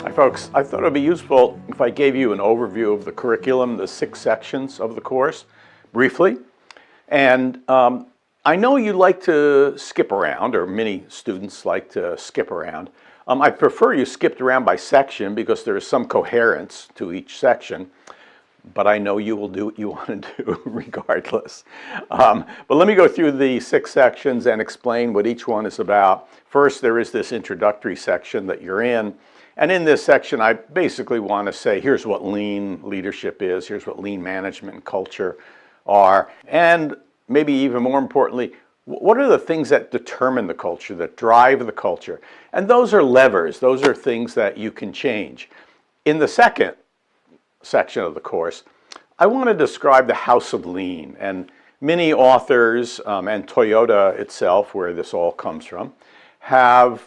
Hi folks, I thought it would be useful if I gave you an overview of the curriculum, the 6 sections of the course, briefly. And I know you like to skip around, or many students like to skip around. I prefer you skipped around by section because there is some coherence to each section, but I know you will do what you want to do regardless. But let me go through the 6 sections and explain what each one is about. First, there is this introductory section that you're in. And in this section, I basically want to say, here's what lean leadership is, here's what lean management and culture are, and maybe even more importantly, what are the things that determine the culture, that drive the culture? And those are levers, those are things that you can change. In the second section of the course, I want to describe the House of Lean, and many authors and Toyota itself, where this all comes from, have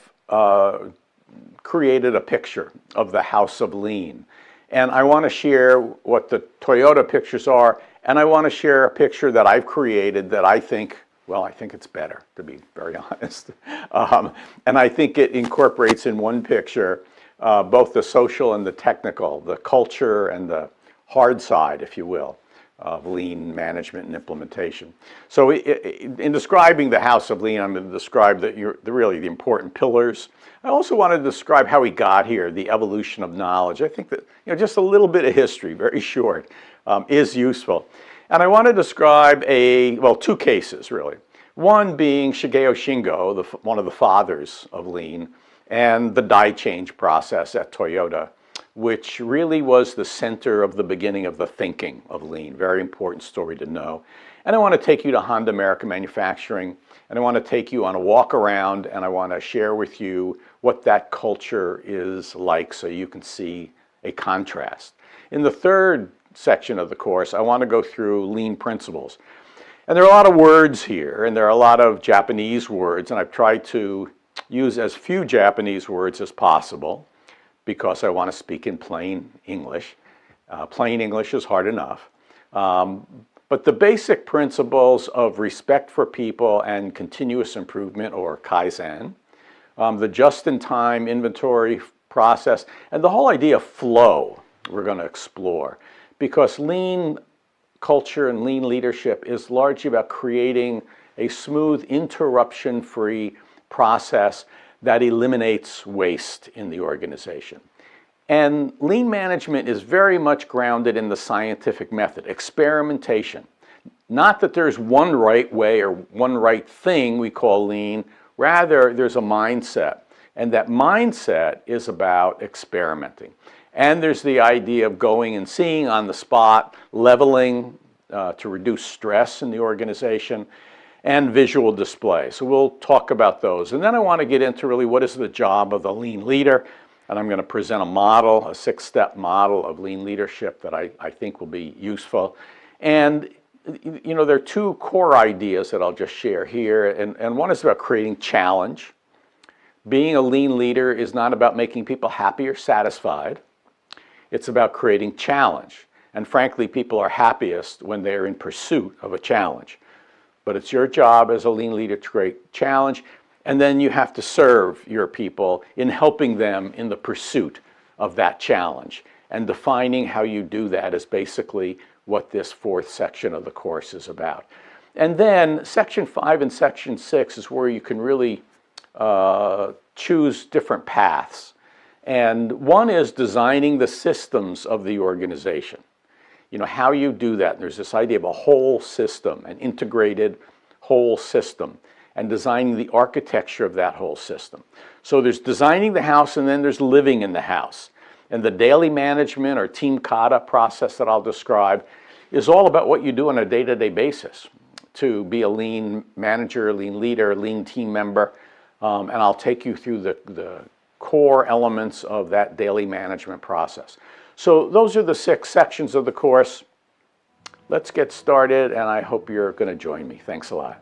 created a picture of the House of Lean. And I want to share what the Toyota pictures are, and I want to share a picture that I've created that I think, well, I think it's better, to be very honest. And I think it incorporates in one picture both the social and the technical, the culture and the hard side, if you will, of lean management and implementation. So in describing the House of Lean, I'm going to describe really the important pillars. I also want to describe how we got here, the evolution of knowledge. I think that just a little bit of history, very short, is useful. And I want to describe two cases really. One being Shigeo Shingo, one of the fathers of lean, and the die change process at Toyota, which really was the center of the beginning of the thinking of lean. Very important story to know. And I want to take you to Honda American Manufacturing, and I want to take you on a walk around, and I want to share with you what that culture is like so you can see a contrast. In the third section of the course, I want to go through lean principles. And there are a lot of words here, and there are a lot of Japanese words, and I've tried to use as few Japanese words as possible because I want to speak in plain English. Plain English is hard enough. But the basic principles of respect for people and continuous improvement, or Kaizen, the just-in-time inventory process, and the whole idea of flow we're going to explore. Because lean culture and lean leadership is largely about creating a smooth, interruption-free process that eliminates waste in the organization. And lean management is very much grounded in the scientific method, experimentation. Not that there's one right way or one right thing we call lean, rather there's a mindset. And that mindset is about experimenting. And there's the idea of going and seeing on the spot, leveling to reduce stress in the organization, and visual display. So we'll talk about those. And then I want to get into really what is the job of the lean leader. And I'm going to present a model, a 6-step model of lean leadership that I think will be useful. And there are 2 core ideas that I'll just share here. And one is about creating challenge. Being a lean leader is not about making people happy or satisfied. It's about creating challenge. And frankly, people are happiest when they're in pursuit of a challenge. But it's your job as a lean leader to create challenge, and then you have to serve your people in helping them in the pursuit of that challenge. And defining how you do that is basically what this 4th section of the course is about. And then section 5 and section 6 is where you can really choose different paths. And one is designing the systems of the organization. How you do that. And there's this idea of a whole system, an integrated whole system, and designing the architecture of that whole system. So there's designing the house, and then there's living in the house. And the daily management or team Kata process that I'll describe is all about what you do on a day-to-day basis to be a lean manager, lean leader, lean team member. And I'll take you through the core elements of that daily management process. So those are the 6 sections of the course. Let's get started, and I hope you're going to join me. Thanks a lot.